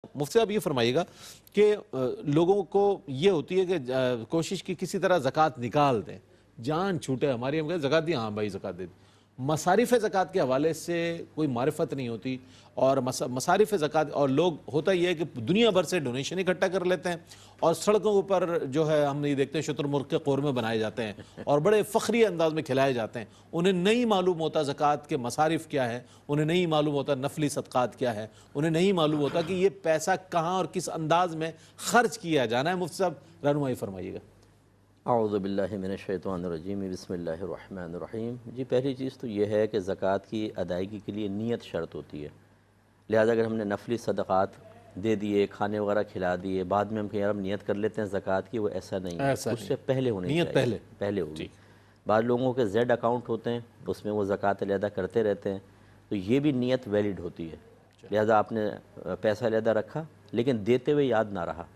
मुफ्ती साहब ये फरमाइएगा कि लोगों को ये होती है कि कोशिश की किसी तरह ज़कात निकाल दें, जान छूटे हमारी, हम कहते ज़कात दी, हाँ भाई ज़कात दे दी। मसारिफ़ ज़कात के हवाले से कोई मारिफत नहीं होती और मसारिफ़ ज़कात, और लोग होता ही है कि दुनिया भर से डोनेशन इकट्ठा कर लेते हैं और सड़कों पर जो है हम ये देखते हैं शुतुरमुर्ग के कौरमे बनाए जाते हैं और बड़े फ़ख्री अंदाज में खिलाए जाते हैं। उन्हें नहीं मालूम होता ज़कात के मसारिफ़ क्या है, उन्हें नहीं मालूम होता नफली सदक़ात क्या है, उन्हें नहीं मालूम होता कि ये पैसा कहाँ और किस अंदाज में ख़र्च किया जाना है। मुफ्ती साहब रहनुमाई फरमाइएगा। औज़ु बिल्लाहि मिनश्शैतानिर्रजीम बिस्मिल्लाहिर्रहमानिर्रहीम। जी, पहली चीज़ तो ये है कि ज़कात की अदायगी के लिए नीयत शर्त होती है। लिहाजा अगर हमने नफली सदक़ात दे दिए, खाने वगैरह खिला दिए, बाद में हम कहीं यार हम नियत कर लेते हैं ज़कात की, वो ऐसा नहीं है, उससे पहले होनी चाहिए, नियत पहले होगी। बाद लोगों के ज़ेड अकाउंट होते हैं, उसमें वो ज़कात अलहदा करते रहते हैं, तो ये भी नीयत वैलिड होती है। लिहाजा आपने पैसा अलहदा रखा लेकिन देते हुए याद ना रहा,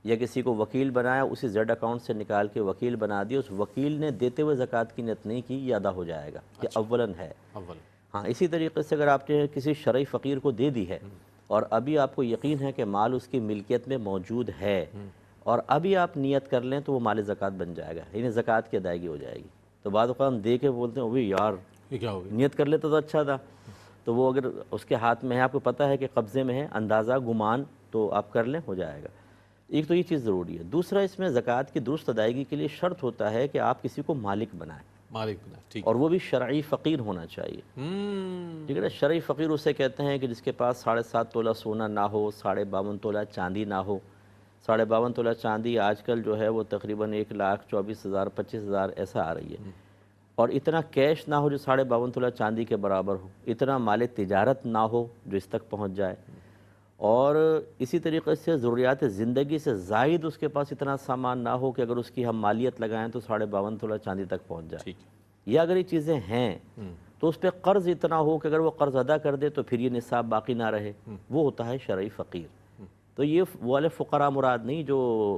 या किसी को वकील बनाया, उसी जेड अकाउंट से निकाल के वकील बना दिया, उस वकील ने देते हुए ज़कात की नियत नहीं की, ये अदा हो जाएगा, ये अव्वलन है। हाँ, इसी तरीके से अगर आपने किसी शरई फ़कीर को दे दी है और अभी आपको यकीन है कि माल उसकी मिल्कियत में मौजूद है और अभी आप नियत कर लें तो वो माल ज़कात बन जाएगा, यानी ज़कात की अदायगी हो जाएगी। तो बाद हम दे के बोलते हैं वही यार ये क्या हो गया, नियत कर लेता तो अच्छा था। तो वो अगर उसके हाथ में है, आपको पता है कि कब्ज़े में है, अंदाज़ा गुमान, तो आप कर लें, हो जाएगा। एक तो ये चीज़ ज़रूरी है। दूसरा, इसमें ज़कात की दुरुस्त अदायगी के लिए शर्त होता है कि आप किसी को मालिक बनाएं, ठीक, और वो भी शरई फ़कीर होना चाहिए। ठीक है ना। शरई फ़कीर उसे कहते हैं कि जिसके पास 7.5 तोला सोना ना हो, 52.5 तोला चांदी ना हो। 52.5 तोला चांदी आजकल जो है वो तकरीबन 1,24,000 25,000 ऐसा आ रही है, और इतना कैश ना हो जो 52.5 तोला चांदी के बराबर हो, इतना माल तिजारत ना हो जो इस तक पहुँच जाए, और इसी तरीके से ज़रूरियात ज़िंदगी से ज़ायद उसके पास इतना सामान ना हो कि अगर उसकी हम मालियत लगाएं तो 52.5 तोला चांदी तक पहुंच जाए। या अगर ये चीज़ें हैं तो उस पर कर्ज़ इतना हो कि अगर वो कर्ज़ अदा कर दे तो फिर ये निसाब बाकी ना रहे, वो होता है शरई फ़कीर। तो ये वो वाले फ़ुक़रा मुराद नहीं जो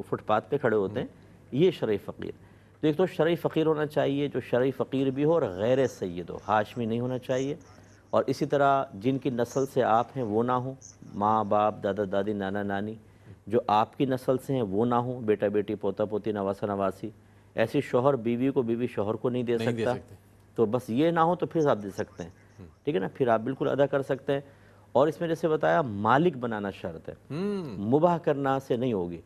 फुटपाथ पे खड़े होते हैं, ये शरई फ़कीर। तो एक तो शरई फ़कीर होना चाहिए जो शरई फ़कीर भी हो और गैर सैयद हो, हाशमी नहीं होना चाहिए। और इसी तरह जिनकी नस्ल से आप हैं वो ना हो, माँ बाप दादा दादी नाना नानी जो आपकी नस्ल से हैं वो ना हो, बेटा बेटी पोता पोती नवासा नवासी। ऐसे शौहर बीवी को, बीवी शौहर को नहीं दे सकता, तो बस ये ना हो तो फिर आप दे सकते हैं। ठीक है ना, फिर आप बिल्कुल अदा कर सकते हैं। और इसमें जैसे बताया मालिक बनाना शर्त है, मुबाह करना से नहीं होगी।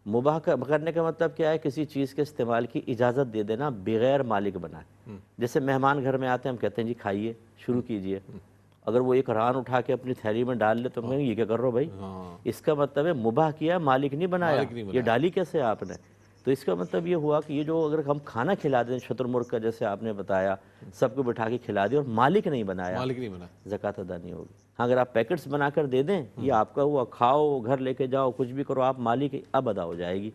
मुबाह करने का मतलब क्या है, किसी चीज़ के इस्तेमाल की इजाज़त दे देना बगैर मालिक बनाए। जैसे मेहमान घर में आते हैं, हम कहते हैं जी खाइए, शुरू कीजिए, अगर वो एक रान उठा के अपनी थैली में डाल ले तो हम ये क्या कर रहे हो भाई, इसका मतलब है मुबाह किया, मालिक नहीं बनाया, ये डाली कैसे आपने। तो इसका मतलब ये हुआ कि ये जो अगर हम खाना खिला दें शुतुरमुर्ग का, जैसे आपने बताया, सबको बिठा के खिला दिया और मालिक नहीं बनाया, ज़कात अदा नहीं होगी। हाँ, अगर आप पैकेट्स बनाकर दे दें, ये आपका हुआ, खाओ, घर लेके जाओ, कुछ भी करो, आप मालिक, अब अदा हो जाएगी।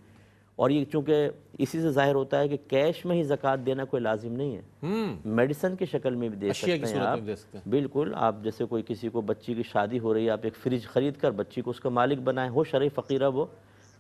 और ये चूँकि इसी से जाहिर होता है कि कैश में ही ज़कात देना कोई लाजिम नहीं है, मेडिसन की शक्ल में भी दे सकते हैं आप। बिल्कुल, आप जैसे कोई किसी को बच्ची की शादी हो रही है, आप एक फ्रिज ख़रीद कर बच्ची को उसका मालिक बनाएं, हो शरई फ़कीरा वो,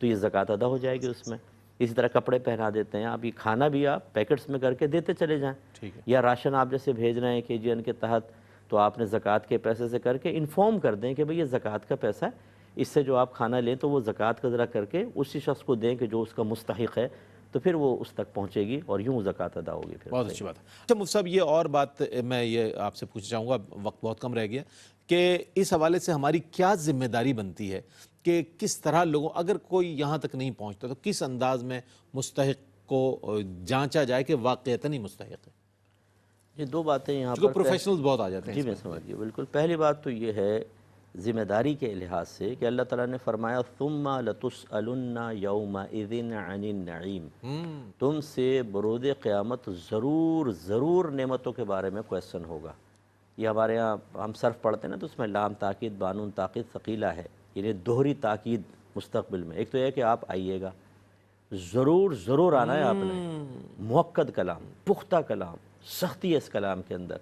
तो ये ज़कात अदा हो जाएगी उसमें। इसी तरह कपड़े पहना देते हैं आप, ये खाना भी आप पैकेट्स में करके देते चले जाएँ, या राशन आप जैसे भेज रहे हैं KGN के तहत, तो आपने ज़कात के पैसे से करके इन्फॉर्म कर दें कि भाई ये ज़कात का पैसा है, इससे जो आप खाना लें तो वो ज़कात का ज़रा करके उसी शख्स को दें कि जो उसका मुस्तहिक़ है, तो फिर वो उस तक पहुँचेगी और यूँ ज़कात अदा होगी। फिर बहुत अच्छी बात है। अच्छा मुफ्ती साहब, ये और बात मैं ये आपसे पूछना चाहूँगा, वक्त बहुत कम रह गया, कि इस हवाले से हमारी क्या ज़िम्मेदारी बनती है कि किस तरह लोगों, अगर कोई यहाँ तक नहीं पहुँचता तो किस अंदाज में मुस्तहिक़ को जांचा जाए कि वाक़ईतन ही मुस्तहिक़ है। ये दो बातें यहाँ पर, प्रोफेशनल्स बहुत आ जाते हैं। जी मैं समझ गया बिल्कुल। पहली बात तो ये है ज़िम्मेदारी के लिहाज से कि अल्लाह ताला ने फरमाया सुम्मा लतुसअलुन्ना यौमइज़िन अनिन नईम, तुमसे बरोज़ क़यामत ज़रूर ज़रूर नेमतों के बारे में क्वेश्चन होगा। ये हमारे यहाँ हम सर्फ पढ़ते हैं ना, तो उसमें लाम ताकीद बानून ताकीद सकीला है, यानी दोहरी ताकीद मुस्तक़बिल में। एक तो यह कि आप आइएगा, ज़रूर ज़रूर आना है आपने, मुअक्कद कलाम, पुख्ता कलाम, सख्ती है इस कलाम के अंदर।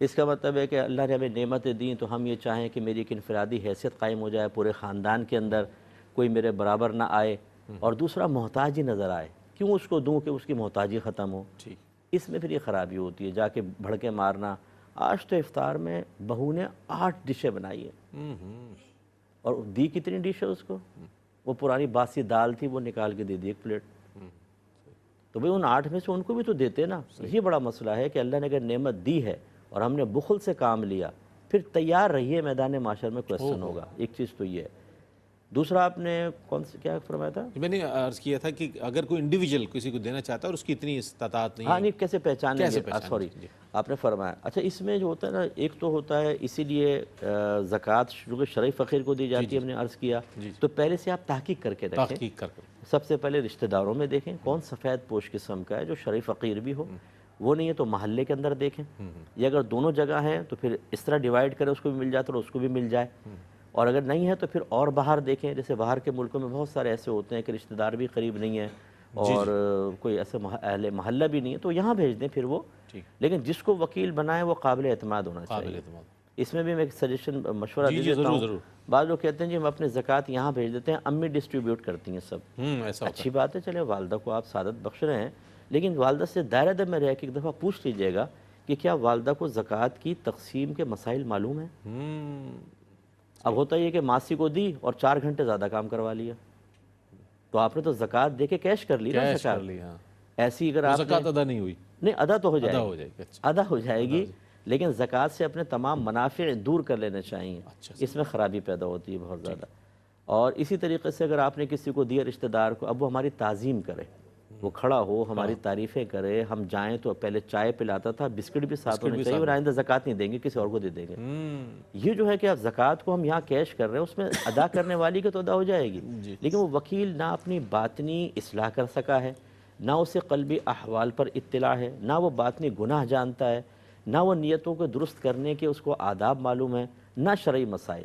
इसका मतलब है कि अल्लाह ने हमें नेमतें दी तो हम ये चाहें कि मेरी एक इनफरादी हैसियत कायम हो जाए पूरे ख़ानदान के अंदर, कोई मेरे बराबर ना आए, और दूसरा मोहताज ही नज़र आए, क्यों उसको दूँ कि उसकी मोहताजी ख़त्म हो। इसमें फिर ये ख़राबी होती है, जाके भड़के मारना। आज तो इफ्तार में बहू ने 8 डिशें बनाई हैं, اور دی کتنی ڈش ہے اس کو؟ وہ پرانی باسی دال تھی، وہ نکال کے دے دی ایک پلیٹ۔ تو بھئی ان 8 میں سے ان کو بھی تو دیتے نا۔ یہ بڑا مسئلہ ہے کہ اللہ نے اگر نعمت دی ہے اور ہم نے بخل سے کام لیا، پھر تیار رہیے میدان معاشر میں کویسچن ہوگا۔ ایک چیز تو یہ ہے۔ دوسرا آپ نے کیا فرمایا تھا؟ میں نے عرض کیا تھا کہ اگر کوئی انڈیویجول کسی کو دینا چاہتا ہے اور اس کی اتنی استطاعت نہیں ہاں ہے، نہیں، کیسے پہچانیں گے؟ پہچانیں سوری، جی۔ آپ نے فرمایا۔ اچھا، اس میں جو ہوتا ہے نا، ایک تو ہوتا ہے اسی لیے زکوٰۃ جو کہ شرعی فقیر کو دی جاتی ہے، ہم نے عرض کیا، تو پہلے سے آپ تحقیق کر کے رکھیں۔ تحقیق کر سب سے پہلے رشتہ داروں میں دیکھیں کون سفید پوش قسم کا ہے جو شرعی فقیر بھی ہو، وہ نہیں ہے تو محلے کے اندر دیکھیں، یا اگر دونوں جگہ ہیں تو پھر اس طرح ڈیوائیڈ کریں، اس کو بھی مل جاتا اور اس کو بھی مل جائے، اور اگر نہیں ہے تو پھر اور باہر دیکھیں۔ جیسے باہر کے ملکوں میں بہت سارے ایسے ہوتے ہیں کہ رشتہ دار بھی قریب نہیں ہے اور کوئی ایسے اہل محلہ بھی نہیں ہے، تو یہاں بھیج دیں پھر وہ، لیکن جس کو وکیل بنائیں وہ قابل اعتماد ہونا چاہیے۔ اس میں بھی میں ایک سجیشن مشورہ دے دیتا ہوں۔ بعض لوگ کہتے ہیں جی ہم اپنے زکوٰۃ یہاں بھیج دیتے ہیں، امی ڈسٹریبیوٹ کرتی ہیں سب۔ اچھی بات ہے، چلے والدہ کو آپ سعادت بخش رہے ہیں، لیکن والدہ سے دائرہ در میں رہ کے ایک دفعہ پوچھ لیجئے گا کہ کیا والدہ کو زکوٰۃ کی تقسیم کے مسائل معلوم ہیں؟ اب ہوتا یہ کہ ماسی کو دی اور 4 گھنٹے زیادہ کام کروا لیا، تو آپ نے تو زکوٰۃ دے کے کیش کر لی نا زکوٰۃ۔ ایسی اگر آپ زکوٰۃ ادا نہیں ہوئی، نہیں ادا تو ہو جائے گی، ادا ہو جائے گی، لیکن زکوٰۃ سے اپنے تمام منافع دور کر لینے چاہیے، اس میں خرابی پیدا ہوتی ہے بہت زیادہ۔ اور اسی طریقے سے اگر آپ نے کسی کو دیا رشتہ دار کو، اب وہ ہماری تعظیم کرے، وہ کھڑا ہو ہماری تعریفیں کرے، ہم جائیں تو پہلے چائے پلاتا تھا، بسکٹ بھی ساتھ ہونے چاہیے، اور آئندہ زکوٰۃ نہیں دیں گے، کسی اور کو دے دیں گے۔ یہ جو ہے کہ آپ زکوٰۃ کو ہم یہاں کیش کر رہے ہیں، اس میں ادا کرنے والی کے تو ادا ہو جائے گی، لیکن وہ وکیل نہ اپنی باطنی اصلاح کر سکا ہے، نہ اسے قلبی احوال پر اطلاع ہے، نہ وہ باطنی گناہ جانتا ہے، نہ وہ نیتوں کو درست کرنے کے اس کو آداب معلوم ہے، نہ شرعی مسائل۔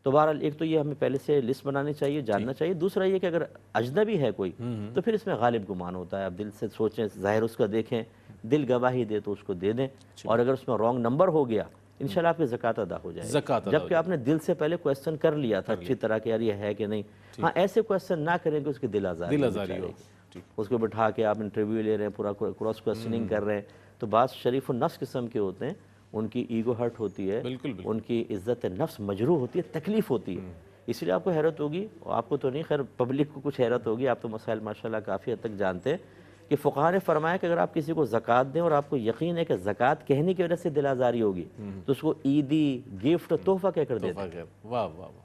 تو بہرحال ایک تو یہ ہمیں پہلے سے لسٹ بنانی چاہیے، جاننا چاہیے۔ دوسرا یہ کہ اگر اجنبی ہے کوئی تو پھر اس میں غالب گمان ہوتا ہے، آپ دل سے سوچیں، ظاہر اس کا دیکھیں، دل گواہی دے تو اس کو دے دیں، اور اگر اس میں رانگ نمبر ہو گیا انشاءاللہ آپ کی زکوٰۃ ادا ہو جائے گی، جبکہ آپ نے دل سے پہلے کویسچن کر لیا تھا اچھی طرح کہ یار یہ ہے کہ نہیں۔ ہاں ایسے کویسچن نہ کریں کہ اس کی دل آزاری ہو، اس کو بٹھا کے آپ انٹرویو لے رہے ہیں، پورا کراس کویسچننگ کر رہے ہیں، تو بعض شریف النفس قسم کے ہوتے ہیں، ان کی ایگو ہرٹ ہوتی ہے، ان کی عزت نفس مجروح ہوتی ہے، تکلیف ہوتی ہے، اس لیے آپ کو حیرت ہوگی، آپ کو تو نہیں، خیر پبلک کو کچھ حیرت ہوگی، آپ تو مسائل ماشاءاللہ کافی حد تک جانتے ہیں کہ فقہاء نے فرمایا کہ اگر آپ کسی کو زکوٰۃ دیں اور آپ کو یقین ہے کہ زکوٰۃ کہنے کی وجہ سے دل آزاری ہوگی تو اس کو عیدی، گفٹ، تحفہ کہہ کر دے دیں،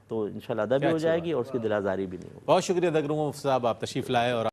تو انشاءاللہ ادا بھی ہو جائے گی اور اس کی دل آزاری بھی نہیں ہوگی۔ بہت شکریہ دگروں مفتی صاحب، آپ تشریف لائے اور